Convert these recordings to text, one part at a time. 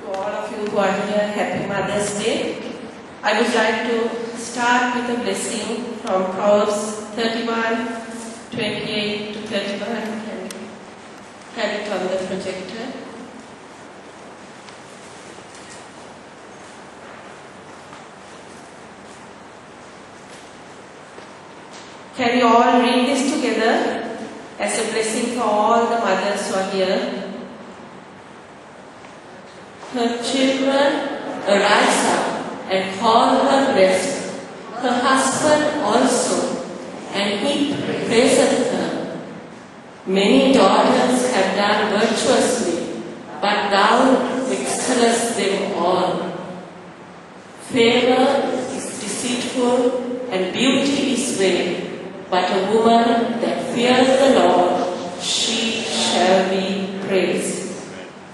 To all of you who are here, Happy Mother's Day. I would like to start with a blessing from Proverbs 31, 28 to 31. And have it on the projector. Can we all read this together as a blessing for all the mothers who are here? Her children arise up and call her blessed, her husband also, and he praiseth her. Many daughters have done virtuously, but thou excellest them all. Favor is deceitful and beauty is vain, but a woman that fears the Lord, she shall be praised.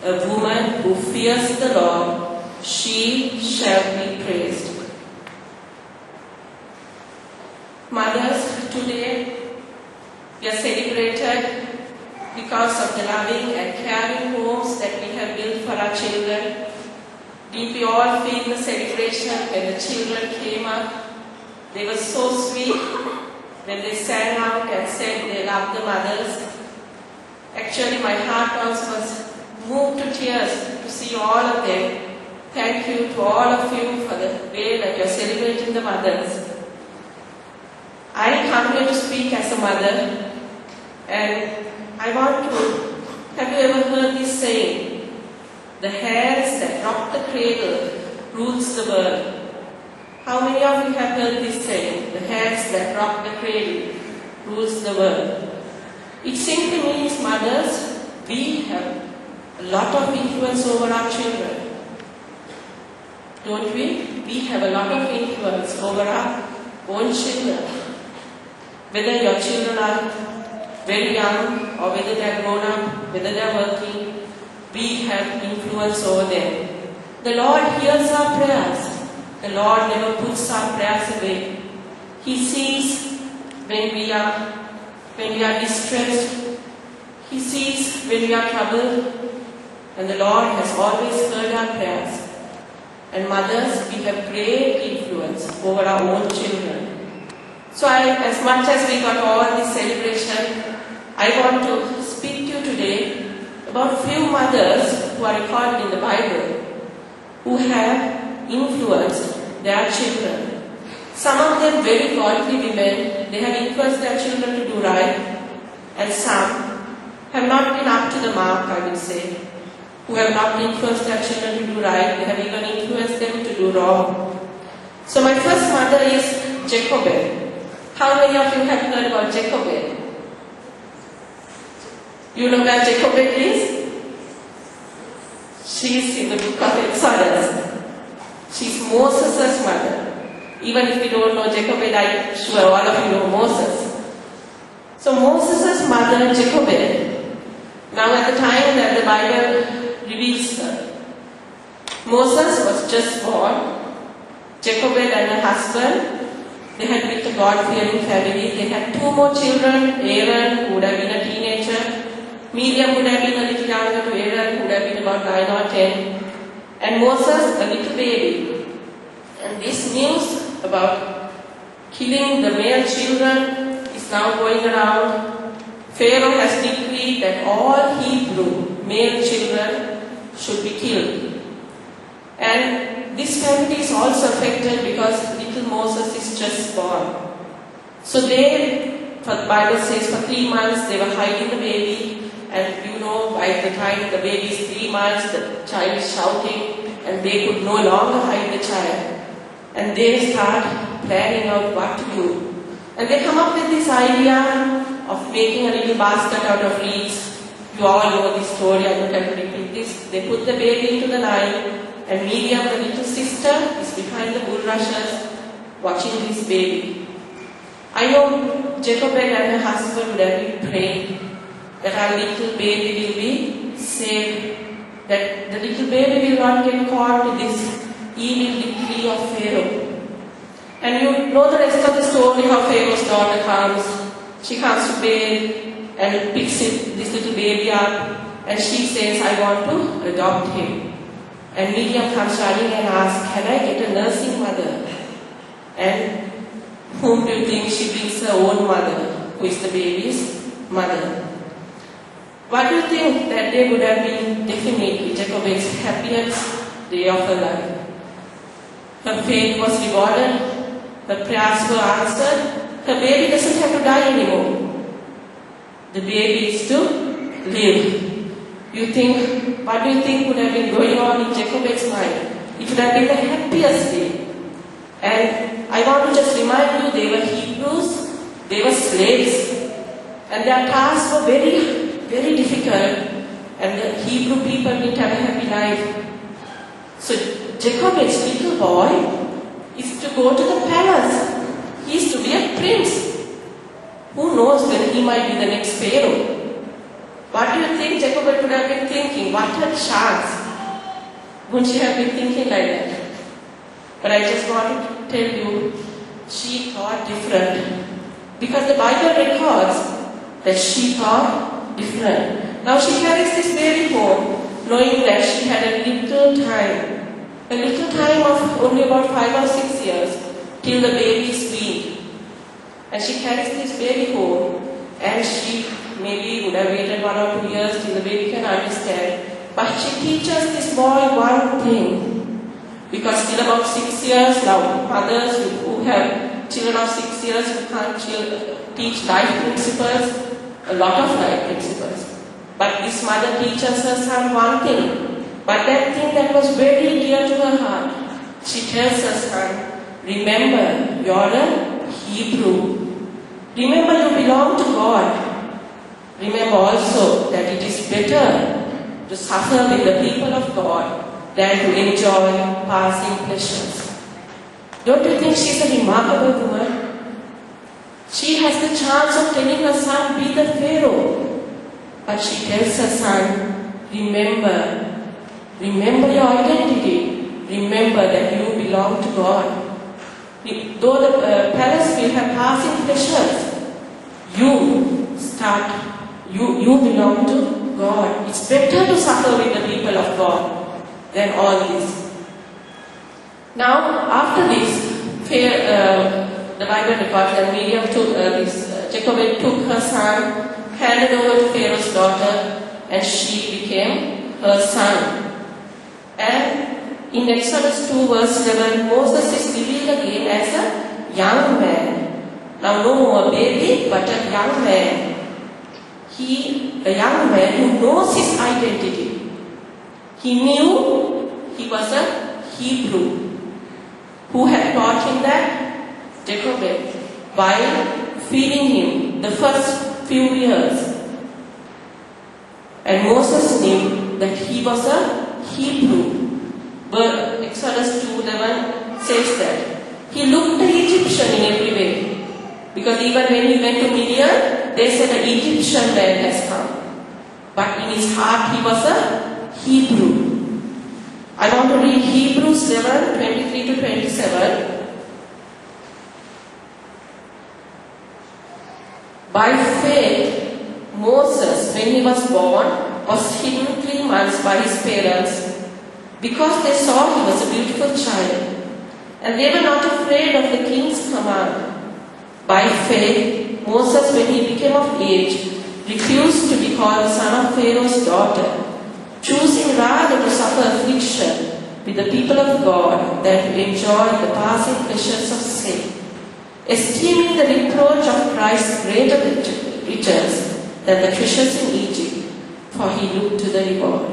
A woman who fears the Lord, she shall be praised. Mothers, today we are celebrated because of the loving and caring homes that we have built for our children. Did we all feel the celebration when the children came up? They were so sweet when they sang out and said they loved the mothers. Actually, my heart was moved to tears to see all of them. Thank you to all of you for the way that you are celebrating the mothers. I come here to speak as a mother, and I want to, have you ever heard this saying? The hands that rock the cradle rules the world. How many of you have heard this saying? The hands that rock the cradle rules the world. It simply means, mothers, we have a lot of influence over our children. Don't we? We have a lot of influence over our own children. Whether your children are very young or whether they are grown up, whether they are working, we have influence over them. The Lord hears our prayers. The Lord never puts our prayers away. He sees when we are distressed. He sees when we are troubled. And the Lord has always heard our prayers. And mothers, we have great influence over our own children. So as much as we got all this celebration, I want to speak to you today about a few mothers who are recorded in the Bible who have influenced their children. Some of them very godly women, they have influenced their children to do right, and some have not been up to the mark, I will say, who have not influenced their children to do right, they have even influenced them to do wrong. So my first mother is Jacobed. How many of you have heard about Jacobed? You know where Jacobed is? She is in the book of Exodus. She is Moses' mother. Even if you don't know Jacobed, I'm sure all of you know Moses. So Moses' mother, Jacobed, now at the time that the Bible reveals her, Moses was just born. Jacobed and her husband, they had built a God-fearing family. They had two more children, Aaron, who would have been a teenager, Miriam would have been a little younger to Aaron, who would have been about 9 or 10, and Moses, a little baby. And this news about killing the male children is now going around. Pharaoh has decreed that all Hebrew male children should be killed. And this family is also affected because little Moses is just born. So the Bible says for 3 months they were hiding the baby. And you know, by the time the baby is 3 months, the child is shouting and they could no longer hide the child. And they start planning out what to do. And they come up with this idea of making a little basket out of reeds. You all know this story, I don't have to repeat this. They put the baby into the Nile, and Miriam, the little sister, is behind the bulrushes watching this baby. I know Jacobed and her husband would have been praying that our little baby will be saved, that the little baby will not get caught in this evil decree of Pharaoh. And you know the rest of the story, how Pharaoh's daughter comes. She comes to bed and picks this little baby up, and she says, I want to adopt him. And Miriam comes running and asks, can I get a nursing mother? And whom do you think she brings her own mother, who is the baby's mother? What do you think that day would have been definitely Jacobet's happiest day of her life? Her faith was rewarded, her prayers were answered, her baby doesn't have to die anymore. The baby is to live. What do you think would have been going on in Jacobet's mind? It would have been the happiest day. And I want to just remind you, they were Hebrews, they were slaves, and their tasks were very, very difficult, and the Hebrew people didn't have a happy life. So Jacobet's little boy is to go to the palace. He is to be a prince. Who knows when he might be the next Pharaoh? What do you think Jacobet would have been thinking? What a chance! Wouldn't she have been thinking like that? But I just want to tell you, she thought different. Because the Bible records that she thought different. Now she carries this baby home, knowing that she had a little time of only about 5 or 6 years, till the baby is weaned. And she carries this baby home, and she maybe would have waited 1 or 2 years till the baby can understand. But she teaches this boy one thing. Because till about 6 years now, mothers who have children of 6 years who can't teach life principles, a lot of life principles. But this mother teaches her son one thing. But that thing that was very dear to her heart, she tells her son, remember, you're a Hebrew. Remember, you belong to God. Remember also that it is better to suffer with the people of God than to enjoy passing pleasures. Don't you think she's a remarkable woman? She has the chance of telling her son, be the Pharaoh. But she tells her son, remember your identity. Remember that you belong to God. Though the palace will have passing pleasures, you belong to God. It's better to suffer with the people of God than all this. Now, after this, the Bible records that Miriam Jacobet took her son, handed over to Pharaoh's daughter, and she became her son. And in Exodus 2 verse 11, Moses is revealed again as a young man. Now no more a baby, but a young man. A young man who knows his identity. He knew he was a Hebrew. Who had taught him that? Jacobet, by feeding him the first few years. And Moses knew that he was a Hebrew. But Exodus 2:11 says that he looked the Egyptian in every way. Because even when he went to Midian, they said an Egyptian man has come. But in his heart he was a Hebrew. I want to read Hebrews 11:23-27. By faith, Moses, when he was born, was hidden 3 months by his parents, because they saw he was a beautiful child, and they were not afraid of the king's command. By faith, Moses, when he became of age, refused to be called the son of Pharaoh's daughter, choosing rather to suffer affliction with the people of God than to enjoy the passing pleasures of sin, esteeming the reproach of Christ greater riches than the treasures in Egypt, for he looked to the reward.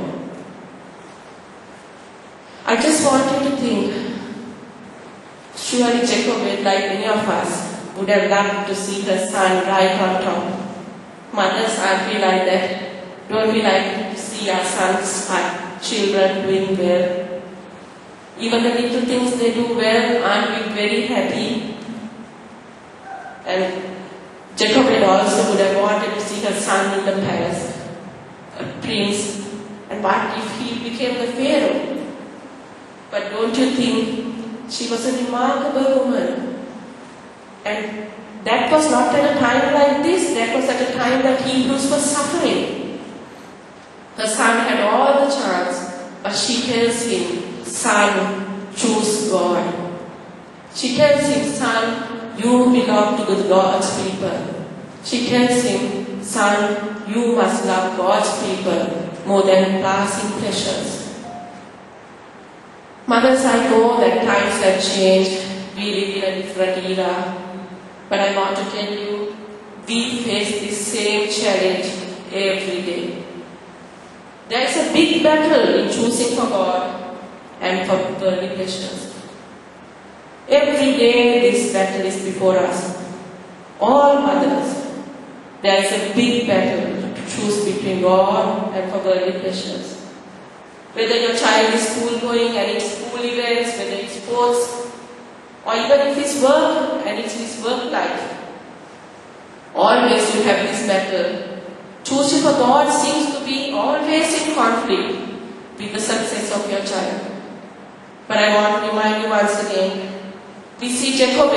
I just want you to think, surely Jacobet, like many of us, would have loved to see her son right on top. Mothers, aren't we like that? Don't we like to see our sons, our children doing well? Even the little things they do well, aren't we very happy? And Jacobet also would have wanted to see her son in the palace, a prince. And what if he became the Pharaoh? But don't you think she was a remarkable woman? And that was not at a time like this. That was at a time that Hebrews were suffering. Her son had all the chance but she tells him, son, choose God. She tells him, son, you belong to the God's people. She tells him, son, you must love God's people more than passing pleasures. Mothers, I know that times have changed. We live in a different era. But I want to tell you, we face this same challenge every day. There is a big battle in choosing for God and for worldly pleasures. Every day this battle is before us. All mothers, there is a big battle to choose between God and for worldly pleasures. Whether your child is school going and it's school events, whether it's sports, or even if it's work and it's his work life, always you have this battle. Choosing for God seems to be always in conflict with the success of your child. But I want to remind you once again, we see Jacob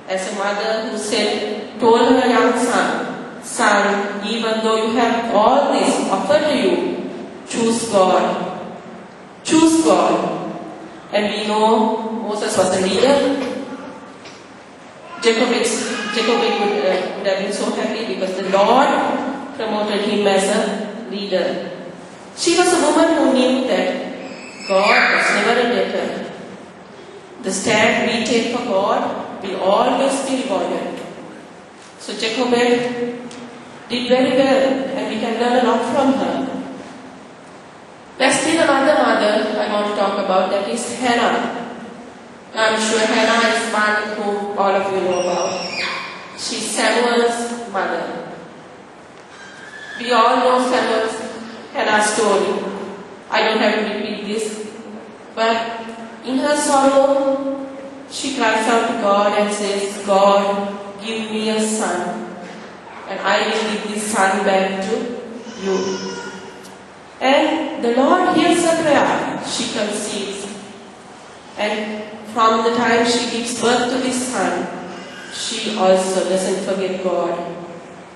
as a mother who told her young son, son, even though you have all this offered to you, choose God. Choose God. And we know Moses was a leader. Jacob would have been so happy because the Lord promoted him as a leader. She was a woman who knew that God was never a debtor. The stand we take for God will always be rewarded. So Jacob did very well, and we can learn a lot from her. There's still another mother I want to talk about, that is Hannah. I'm sure Hannah is one who all of you know about. She's Samuel's mother. We all know Hannah's story. I don't have to repeat this. But in her sorrow, she cries out to God and says, God, give me a son, and I will give this son back to you. And the Lord hears her prayer. She conceives. And from the time she gives birth to this son, she also doesn't forget God.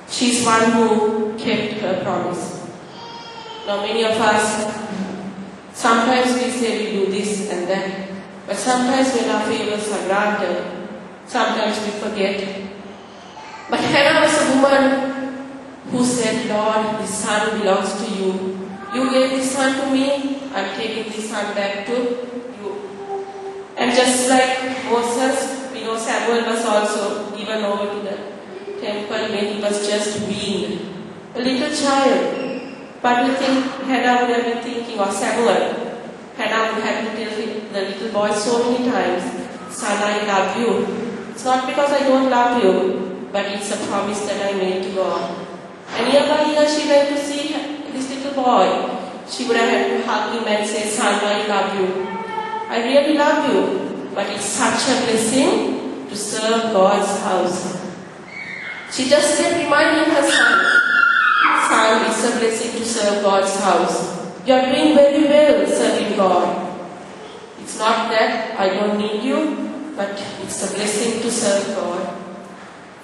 She's one who kept her promise. Now many of us, sometimes we say we do this and that, but sometimes when our favors are granted, sometimes we forget. But Hannah was a woman who said, Lord, this son belongs to you. You gave this son to me, I'm taking this son back to you. And just like Moses, we know Samuel was also given over to the temple when he was just weaned, a little child. But we think Hannah would have been thinking, or Samuel, Hannah would have been telling the little boy so many times, son, I love you. It's not because I don't love you, but it's a promise that I made to God. And year by year she went to see this little boy. She would have had to hug him and say, son, I love you. I really love you. But it's such a blessing to serve God's house. She just kept reminding her son, son, it's a blessing to serve God's house. You're doing very well serving God. It's not that I don't need you, but it's a blessing to serve God.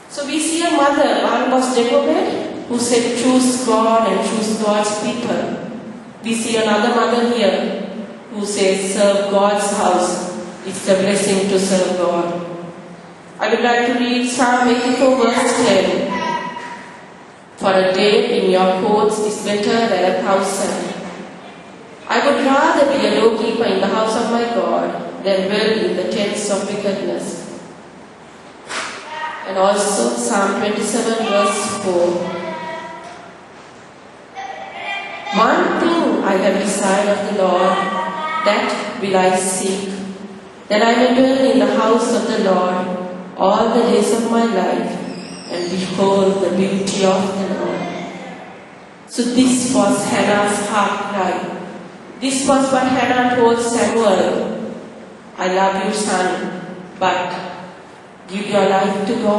So we see a mother, one was Jochebed, who said choose God and choose God's people. We see another mother here who says serve God's house. It's a blessing to serve God. I would like to read Psalm 84 verse 10. For a day in your courts is better than 1,000. I would rather be a doorkeeper in the house of my God than dwell in the tents of wickedness. And also Psalm 27 verse 4. One thing I have desired of the Lord, that will I seek, that I may dwell in the house of the Lord all the days of my life, and behold the beauty of the Lord. So this was Hannah's heart cry. This was what Hannah told Samuel. I love you, son, but give your life to God.